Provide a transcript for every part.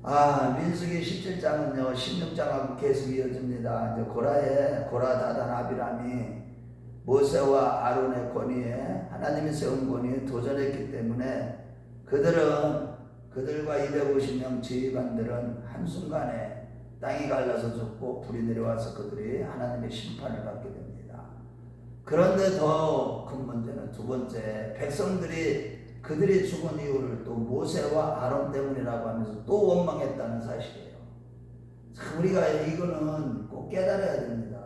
민수기 17장은요, 16장하고 계속 이어집니다. 이제 고라, 다단, 아비람이 모세와 아론의 권위에, 하나님이 세운 권위에 도전했기 때문에 그들과 250명 지휘관들은 한순간에 땅이 갈라서 죽고 불이 내려와서 그들이 하나님의 심판을 받게 됩니다. 그런데 더 큰 문제는 두 번째, 그들이 죽은 이유를 또 모세와 아론 때문이라고 하면서 또 원망했다는 사실이에요. 참 우리가 이거는 꼭 깨달아야 됩니다.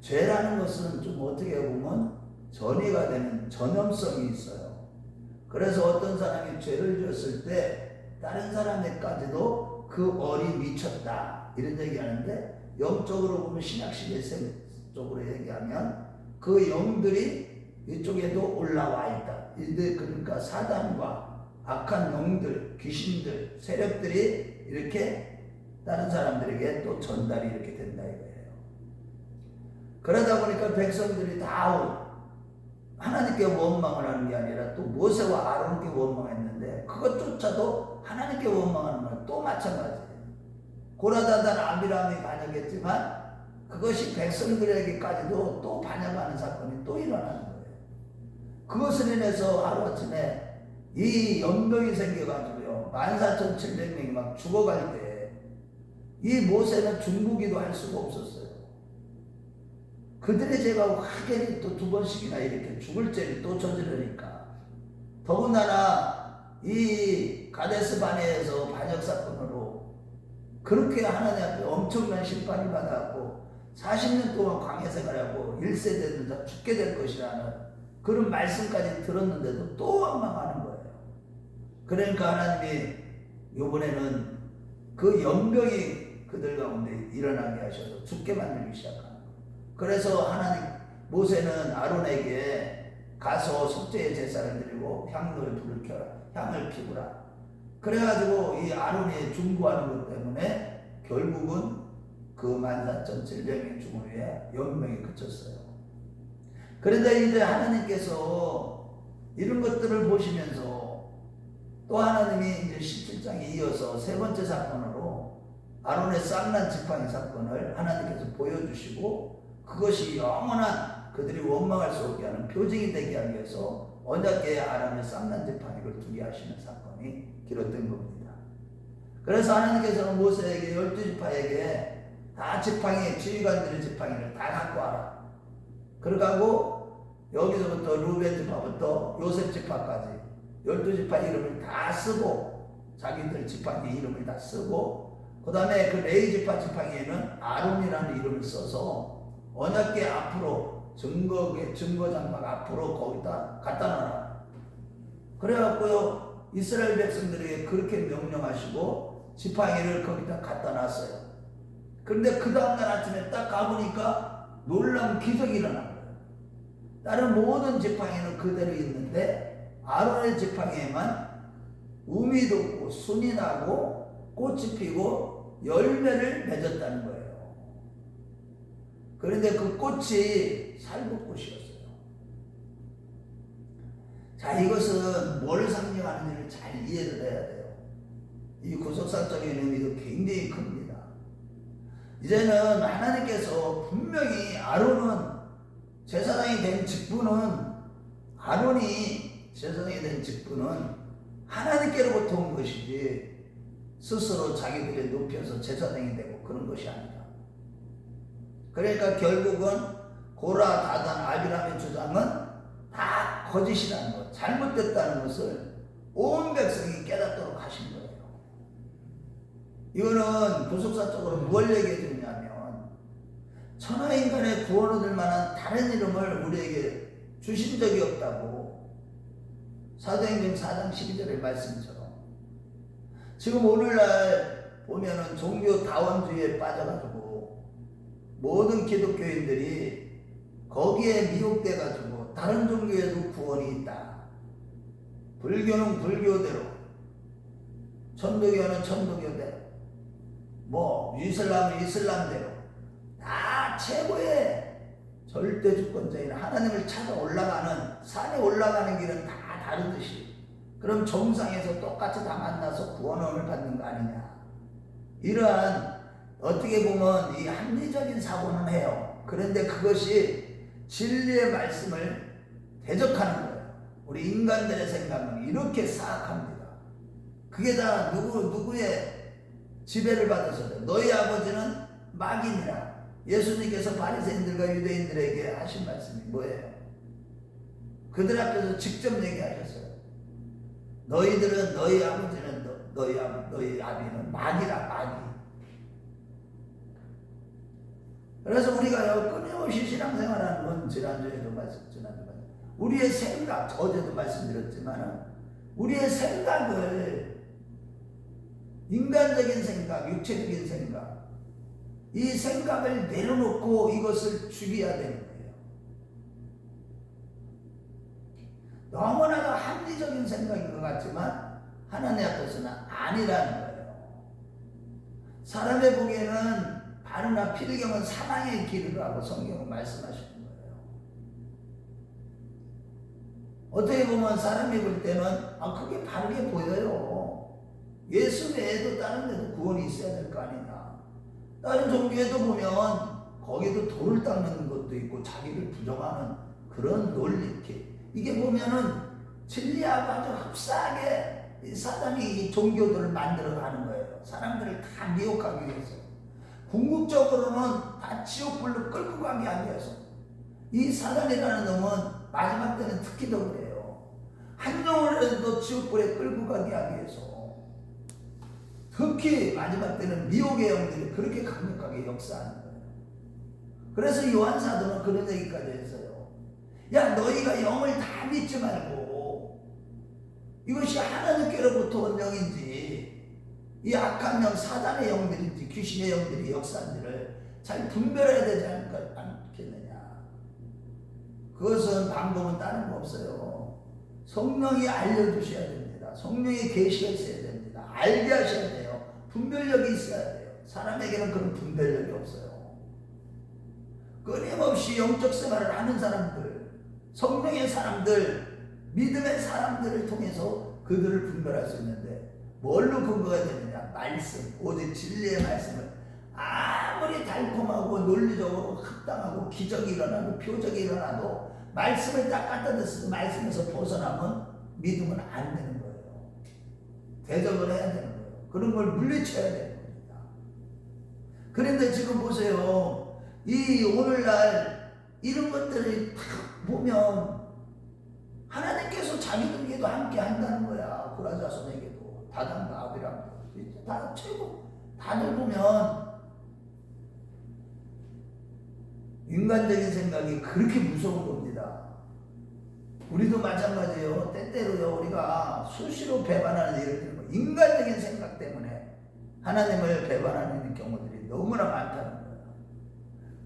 죄라는 것은 좀 어떻게 보면 전이가 되는 전염성이 있어요. 그래서 어떤 사람이 죄를 지었을 때 다른 사람에까지도 그 얼이 미쳤다 이런 얘기하는데, 영적으로 보면 신약시대 쪽으로 얘기하면 그 영들이 이쪽에도 올라와 있다. 그러니까 사단과 악한 영들, 귀신들, 세력들이 이렇게 다른 사람들에게 또 전달이 이렇게 된다 이거예요. 그러다 보니까 백성들이 다 하나님께 원망을 하는 게 아니라 또 모세와 아론께 원망했는데, 그것조차도 하나님께 원망하는 건 또 마찬가지예요. 고라다단 아비람이 반역했지만 그것이 백성들에게까지도 또 반역하는 사건이 또 일어나는 거예요. 그것을 인해서 하루아침에 이 연병이 생겨가지고요, 14,700명이 막 죽어갈 때 이 모세는 중보기도 할 수가 없었어요. 그들의 죄가 확연히 또 두 번씩이나 이렇게 죽을 죄를 또 저지르니까, 더군다나 이 가데스 바네에서 반역 사건으로 그렇게 하나님 앞에 엄청난 심판을 받았고 40년 동안 광야 생활하고 1세대들 다 죽게 될 것이라는 그런 말씀까지 들었는데도 또 원망하는 거예요. 그러니까 하나님이 이번에는 그 연병이 그들 가운데 일어나게 하셔서 죽게 만들기 시작합니다. 그래서 모세는 아론에게 가서 속죄의 제사를 드리고 향로에 불을 켜라, 향을 피우라. 그래가지고 이 아론이 중보하는 것 때문에 결국은 그 14,700명의 죽음 위에 연병이 그쳤어요. 그런데 이제 하나님께서 이런 것들을 보시면서 또 하나님이 이제 17장에 이어서 세 번째 사건으로 아론의 쌍난 지팡이 사건을 하나님께서 보여주시고, 그것이 영원한 그들이 원망할 수 없게 하는 표징이 되게 하기 위해서 언약궤에 아론의 쌍난 지팡이를 두게 하시는 사건이 기록된 겁니다. 그래서 하나님께서는 모세에게 12지파에게 다 지휘관들의 지팡이를 다 갖고 와라. 그러고 여기서부터 루벤 지파부터 요셉 지파까지 12지파 이름을 다 쓰고, 자기들 지팡이 이름을 다 쓰고, 그 다음에 그 레위 지파 지팡이에는 아론이라는 이름을 써서 언약궤 앞으로 증거장막 앞으로 거기다 갖다 놔라. 그래갖고요, 이스라엘 백성들에게 그렇게 명령하시고 지팡이를 거기다 갖다 놨어요. 그런데 그 다음날 아침에 딱 가보니까 놀라운 기적이 일어난 거예요. 다른 모든 지팡이는 그대로 있는데 아론의 지팡이에만 um이 돋고 순이 나고 꽃이 피고 열매를 맺었다는 거예요. 그런데 그 꽃이 살구꽃이었어요. 자, 이것은 뭘 상징하는지를 잘 이해를 해야 돼요. 이 구속사적인 의미도 굉장히 큽니다. 이제는 하나님께서 분명히 아론이 제사장이 된 직분은 하나님께로부터 온 것이지 스스로 자기들이 높여서 제사장이 되고 그런 것이 아니다. 그러니까 결국은 고라, 다단, 아비람의 주장은 다 거짓이라는 것, 잘못됐다는 것을 온 백성이 깨닫도록 하신 거예요. 이거는 구속사적으로 뭘 얘기해 주냐면, 천하인간의 구원 얻을 만한 다른 이름을 우리에게 주신 적이 없다고 사도행전 4장 12절의 말씀처럼, 지금 오늘날 보면은 종교 다원주의에 빠져가지고 모든 기독교인들이 거기에 미혹돼가지고 다른 종교에도 구원이 있다, 불교는 불교대로, 천도교는 천도교대로, 이슬람은 이슬람대로 다 최고의 절대 주권자인 하나님을 찾아 올라가는, 산에 올라가는 길은 다 다르듯이 그럼 정상에서 똑같이 다 만나서 구원을 받는 거 아니냐. 이러한 어떻게 보면 이 합리적인 사고는 해요. 그런데 그것이 진리의 말씀을 대적하는 거예요. 우리 인간들의 생각은 이렇게 사악합니다. 그게 다 누구의 지배를 받아서 너희 아버지는 마귀니라. 예수님께서 바리새인들과 유대인들에게 하신 말씀이 뭐예요? 그들 앞에서 직접 얘기하셨어요. 너희들은 너희 아버지는 너희 아비는 마귀라, 마귀. 그래서 우리가 끊임없이 신앙생활하는 건 지난주에도 우리의 생각, 어제도 말씀드렸지만 우리의 생각을 인간적인 생각, 육체적인 생각, 이 생각을 내려놓고 이것을 죽여야 되는 거예요. 너무나도 합리적인 생각인 것 같지만 하나님 앞에서는 아니라는 거예요. 사람의 보기에는 바르나 피르경은 사망의 길이라고 성경은 말씀하시는 거예요. 어떻게 보면 사람이 볼 때는 그게 바르게 보여요. 예수 외에도 다른 데도 구원이 있어야 될 거 아니냐. 다른 종교에도 보면 거기도 돌을 닦는 것도 있고 자기를 부정하는 그런 논리. 이게 보면은 진리하고 아주 흡사하게 사단이 이 종교들을 만들어가는 거예요. 사람들을 다 미혹하기 위해서. 궁극적으로는 다 지옥불로 끌고 가게 하기 위해서. 이 사단이라는 놈은 마지막 때는 특히 더 그래요. 한 영혼이라도 지옥불에 끌고 가게 하기 위해서. 특히 마지막 때는 미혹의 영들이 그렇게 강력하게 역사하는 거예요. 그래서 요한사도는 그런 얘기까지 했어요. 야, 너희가 영을 다 믿지 말고 이것이 하나님께로부터 온 영인지 이 악한 영, 사단의 영들인지 귀신의 영들이 역사한지를 잘 분별해야 되지 않겠느냐. 그것은 방법은 다른 거 없어요. 성령이 알려주셔야 됩니다. 성령의 계시가 있어야 됩니다. 알게 하셔야 돼요. 분별력이 있어야 돼요. 사람에게는 그런 분별력이 없어요. 끊임없이 영적 생활을 하는 사람들, 성령의 사람들, 믿음의 사람들을 통해서 그들을 분별할 수 있는데 뭘로 근거가 되느냐? 말씀, 오직 진리의 말씀을 아무리 달콤하고 논리적으로 합당하고 기적이 일어나고 표적이 일어나도 말씀을 딱 갖다 댔을 때 말씀에서 벗어나면 믿으면 안 되는 거예요. 대적을 해야 되는 거예요. 그런 걸 물리쳐야 되는 겁니다. 그런데 지금 보세요. 이 오늘날 이런 것들을 딱 보면 하나님께서 자기들에게도 함께 한다는 거야. 고라자손에게도 다단과 아비람도 다 최고. 다들 보면 인간적인 생각이 그렇게 무서운 겁니다. 우리도 마찬가지예요. 때때로요 우리가 수시로 배반하는 일을 들은 거 인간적인 생각 때문에 하나님을 배반하는 경우들이 너무나 많다는 거예요.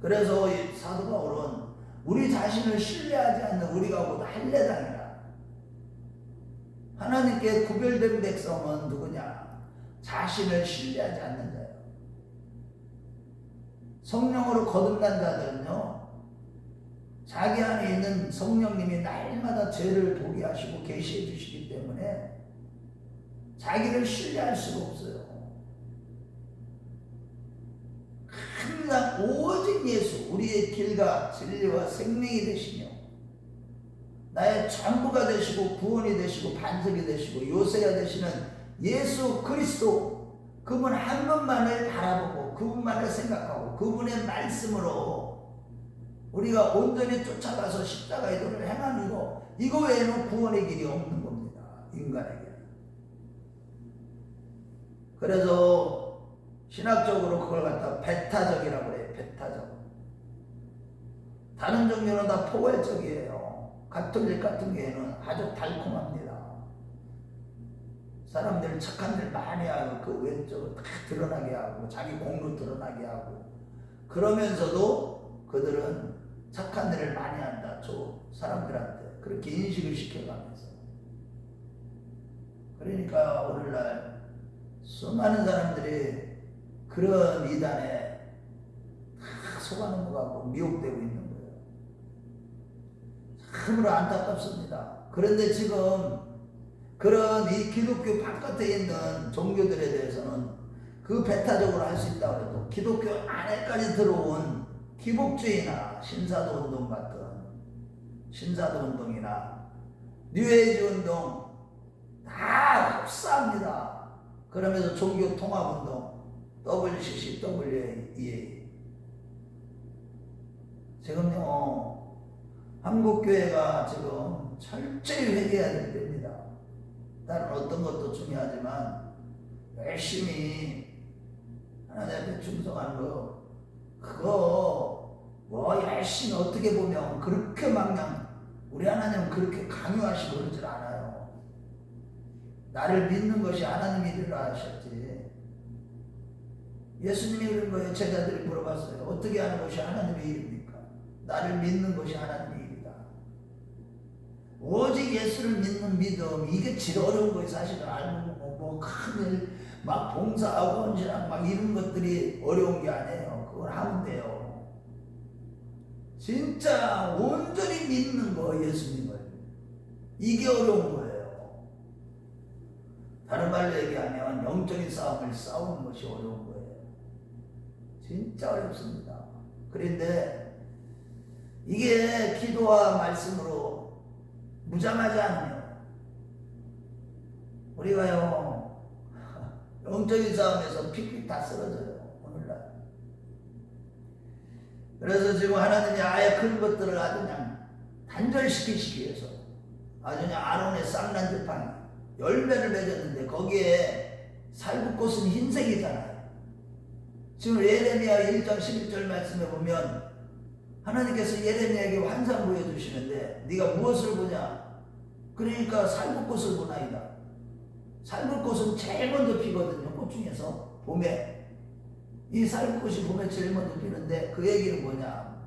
그래서 이 사도 바울은 우리 자신을 신뢰하지 않는 우리가 곧 할례당이라. 하나님께 구별된 백성은 누구냐? 자신을 신뢰하지 않는 자예요. 성령으로 거듭난 자들은요 자기 안에 있는 성령님이 날마다 죄를 보게 하시고 계시해 주시기 때문에 자기를 신뢰할 수가 없어요. 항상 오직 예수, 우리의 길과 진리와 생명이 되시며 나의 전부가 되시고 구원이 되시고 반석이 되시고 요새가 되시는 예수 그리스도, 그분 한 분만을 바라보고 그분만을 생각하고 그분의 말씀으로 우리가 온전히 쫓아가서 십자가의 도를 행하는 거, 이거 외에는 구원의 길이 없는 겁니다. 인간에게. 그래서 신학적으로 그걸 갖다 배타적이라고 그래요. 배타적. 다른 종교는 다 포괄적이에요. 가톨릭 같은 경우에는 아주 달콤합니다. 사람들 착한 일 많이 하고 그 왼쪽을 다 드러나게 하고 자기 공로 드러나게 하고, 그러면서도 그들은 착한 일을 많이 한다. 저 사람들한테 그렇게 인식을 시켜가면서. 그러니까 오늘날 수많은 사람들이 그런 이단에 다 속아 넘어가고 미혹되고 있는 거예요. 참으로 안타깝습니다. 그런데 지금 그런 이 기독교 바깥에 있는 종교들에 대해서는 그 배타적으로 할 수 있다고 해도 기독교 안에까지 들어온 기복주의나 신사도 운동 같은 신사도 운동이나 뉴에이지 운동 다 흡사합니다. 그러면서 종교 통합 운동 WCC, WEA 지금요 한국교회가 지금 철저히 회개해야 될 때입니다. 다른 어떤 것도 중요하지만 열심히 하나님 앞에 충성하는 거 그거 뭐 열심히 어떻게 보면 그렇게 막냥 우리 하나님은 그렇게 강요하시고 그러질 않아요. 나를 믿는 것이 하나님이 일이라 하셨지. 예수님이 그런 거예요. 제자들이 물어봤어요. 어떻게 하는 것이 하나님의 일입니까? 나를 믿는 것이 하나님의 일이다. 오직 예수를 믿는 믿음 이게 제일 어려운 거예요. 사실은 알고 뭐 큰일 막 봉사하고 헌신하고 막 이런 것들이 어려운 게 아니에요. 그걸 하면 돼요. 진짜 온전히 믿는 거 예수님을 이게 어려운 거예요. 다른 말로 얘기하면 영적인 싸움을 싸우는 것이 어려운 거예요. 진짜 어렵습니다. 그런데 이게 기도와 말씀으로 무장하지 않으면 우리가요 영적인 싸움에서 픽픽 다 쓰러져요. 오늘날. 그래서 지금 하나님이 아예 큰 것들을 아주 그냥 단절시키시기 위해서 아주 그냥 아론의 쌍난지팡이 열매를 맺었는데 거기에 살구꽃은 흰색이잖아요. 지금 예레미야 1장 11절 말씀에 보면 하나님께서 예레미야에게 환상 보여주시는데 네가 무엇을 보냐? 그러니까 살구꽃을 보나이다. 살구꽃은 제일 먼저 피거든요. 꽃 중에서 봄에 이 살구꽃이 봄에 제일 먼저 피는데 그 얘기는 뭐냐?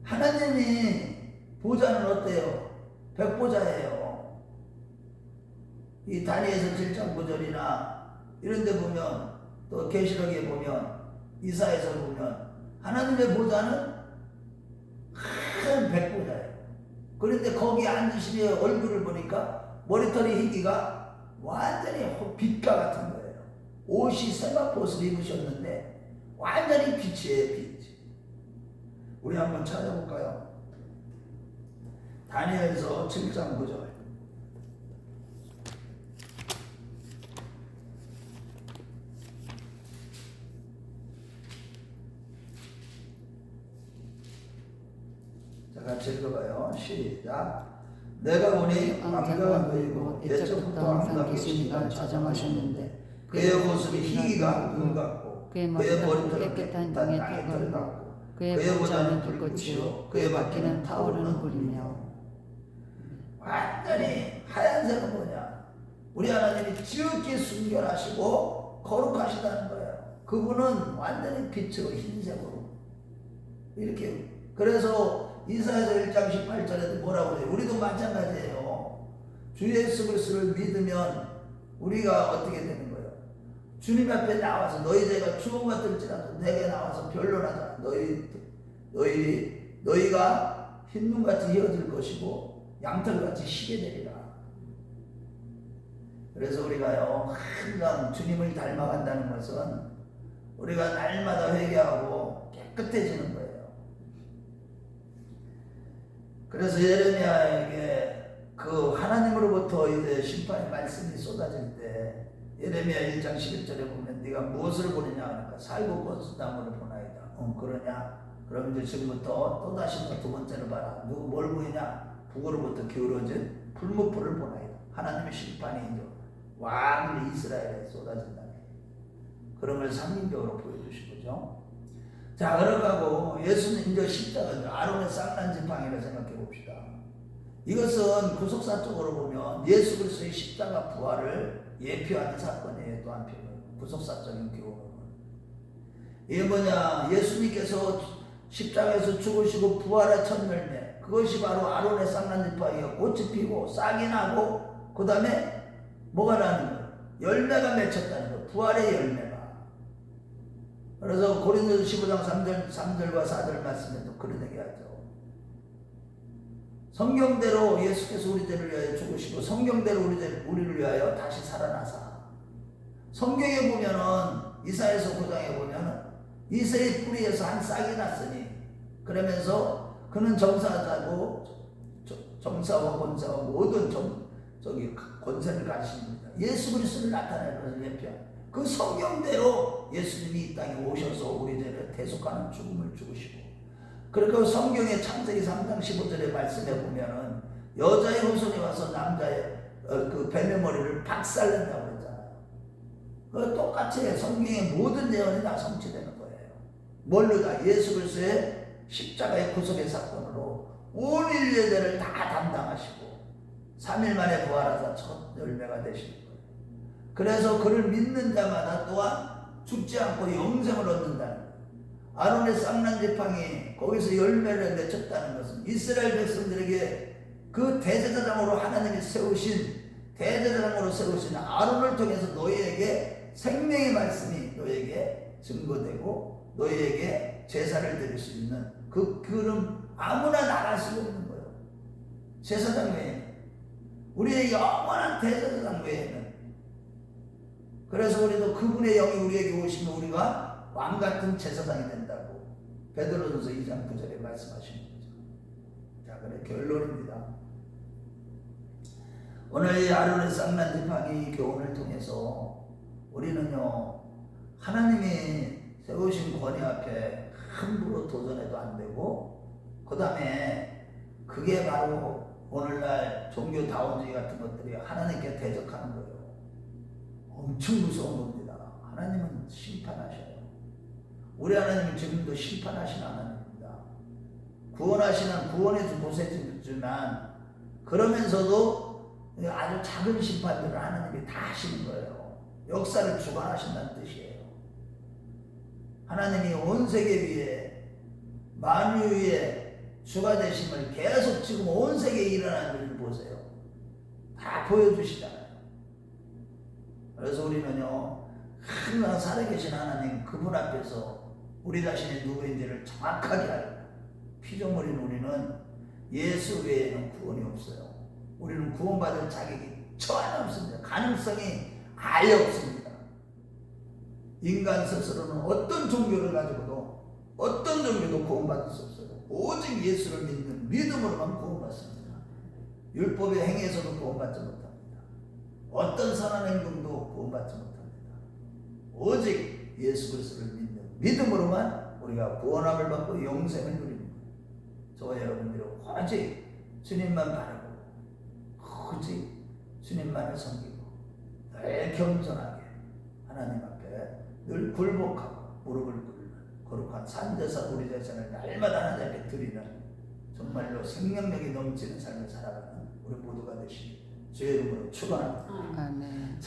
하나님이 보좌는 어때요? 백보좌예요. 이 다니엘서 7장 9절이나 이런 데 보면 또 계시록에 보면 이사야서 보면 하나님의 보좌는 큰 백보좌예요. 그런데 거기 앉으시니 얼굴을 보니까 머리털이 희기가 완전히 빛과 같은 거예요. 옷이 세마포옷을 입으셨는데 완전히 빛이에요. 빛. 우리 한번 찾아볼까요? 다니엘서 7장 9절. 자, 같이 읽어봐요. 시작. 내가 보니 왕자가 보이고 옛적부터 항상 계신 이가 자정하셨는데 그의 모습이 희기가 눈 같고 그의 머리털은 깨끗한 땅의 털 같고 그의 보좌는 불꽃이요 그의 바퀴는 타오르는 불이며. 완전히 하얀색은 뭐냐? 우리 하나님이 지극히 순결하시고 거룩하시다는 거예요. 그분은 완전히 빛으로 흰색으로 이렇게. 그래서 이사야서 1장 18절에도 뭐라고 해요? 우리도 마찬가지예요. 주 예수 그리스도를 믿으면 우리가 어떻게 되는 거예요? 주님 앞에 나와서 너희 죄가 주홍 같을지라도 내게 나와서 변론하자. 너희가 흰눈같이 휘어질 것이고 양털같이 희게 되리라. 그래서 우리가요 항상 주님을 닮아간다는 것은 우리가 날마다 회개하고 깨끗해지는 거예요. 그래서 예레미야에게 그 하나님으로부터 이제 심판의 말씀이 쏟아질 때 예레미야 1장 11절에 보면 네가 무엇을 보느냐 하니까 살구꽃 나무를 보나이다. 그러냐? 그럼 이제 지금부터 또다시 두 번째로 봐라. 누구 뭘 보이냐? 북으로부터 기울어진 풀무불을 보나이다. 하나님의 심판이 이제 왕 이스라엘에 쏟아진다. 그런 걸 상징적으로 보여주신 거죠. 자, 그러가고 예수는 이제 십자가, 아론의 쌍난지팡이를 생각해 봅시다. 이것은 구속사적으로 보면 예수 그리스도의 십자가 부활을 예표하는 사건이에요. 또 한편으로 구속사적인 교훈은 이게 뭐냐? 예수님께서 십자가에서 죽으시고 부활의 첫 열매, 그것이 바로 아론의 쌍난지팡이가 꽃이 피고 싹이 나고 그 다음에 뭐가 나는 거예요? 열매가 맺혔다는 거예요. 부활의 열매가. 그래서 고린도서 15장 3절과 4절 말씀에도 그런 얘기하죠. 성경대로 예수께서 우리 죄를 위하여 죽으시고 성경대로 우리를 위하여 다시 살아나사 성경에 보면은 이사야서 9장에 보면은 이새의 뿌리에서 한 싹이 났으니 그러면서 그는 정사자고 정사와 권사와 모든 권세를 가지십니다. 예수 그리스도를 나타낼 것을 예표한 그 성경대로 예수님이 이 땅에 오셔서 우리 죄를 대속하는 죽음을 죽으시고, 그리고 성경의 창세기 3장 15절의 말씀에 보면은 여자의 후손이 와서 남자의 그 뱀의 머리를 박살낸다고 그랬잖아요. 그 똑같이 성경의 모든 예언이 다 성취되는 거예요. 뭘로 다? 예수 그리스도의 십자가의 구속의 사건으로 온 인류의 죄를 다 담당하시고 3일 만에 부활하사 첫 열매가 되시는 거예요. 그래서 그를 믿는 자마다 또한 죽지 않고 영생을 얻는다는 거예요. 아론의 쌍난 지팡이 거기서 열매를 맺혔다는 것은 이스라엘 백성들에게 그 대제사장으로 하나님이 대제사장으로 세우신 아론을 통해서 너희에게 생명의 말씀이 너희에게 증거되고 너희에게 제사를 드릴 수 있는 그 그름 아무나 나갈 수 없는 거예요. 제사장 외에는, 우리의 영원한 대제사장 외에는. 그래서 우리도 그분의 영이 우리에게 오시면 우리가 왕같은 제사장이 된다고 베드로전서 2장 9절에 말씀하시는 거죠. 자, 그래 결론입니다. 오늘 이 아론의 쌍난 지팡이 교훈을 통해서 우리는요, 하나님이 세우신 권위 앞에 함부로 도전해도 안 되고, 그 다음에 그게 바로 오늘날 종교다원주의 같은 것들이 하나님께 대적하는 거예요. 엄청 무서운 겁니다. 하나님은 심판하셔요. 우리 하나님은 지금도 심판하시는 하나님입니다. 구원하시는 구원의 보세주지만 그러면서도 아주 작은 심판들을 하나님이 다 하시는 거예요. 역사를 주관하신다는 뜻이에요. 하나님이 온 세계 위에 만유 위에 주가 되심을 계속 지금 온 세계에 일어나는 일을 보세요. 다 보여주시잖아요. 그래서 우리는요, 항상 살아계신 하나님 그분 앞에서 우리 자신이 누구인지를 정확하게 알고, 피조물인 우리는 예수 외에는 구원이 없어요. 우리는 구원받을 자격이 전혀 없습니다. 가능성이 아예 없습니다. 인간 스스로는 어떤 종교를 가지고도 어떤 종교도 구원받을 수 없어요. 오직 예수를 믿는 믿음으로만 구원받습니다. 율법의 행위에서도 구원받지 못합니다. 어떤 선한 행동도 구원받지 못합니다. 오직 예수 그리스도를 믿는 믿음으로만 우리가 구원함을 받고 영생을 누리는 거예요. 저와 여러분들이 오직 주님만 바라고 오직 주님만을 섬기고 늘 겸손하게 하나님 앞에 늘 굴복하고 무릎을 꿇는 거룩한 산제사 우리 자신을 날마다 하나님께 드리는 정말로 생명력이 넘치는 삶을 살아가는 우리 모두가 되시기 주의 이름으로 축원합니다. 아멘.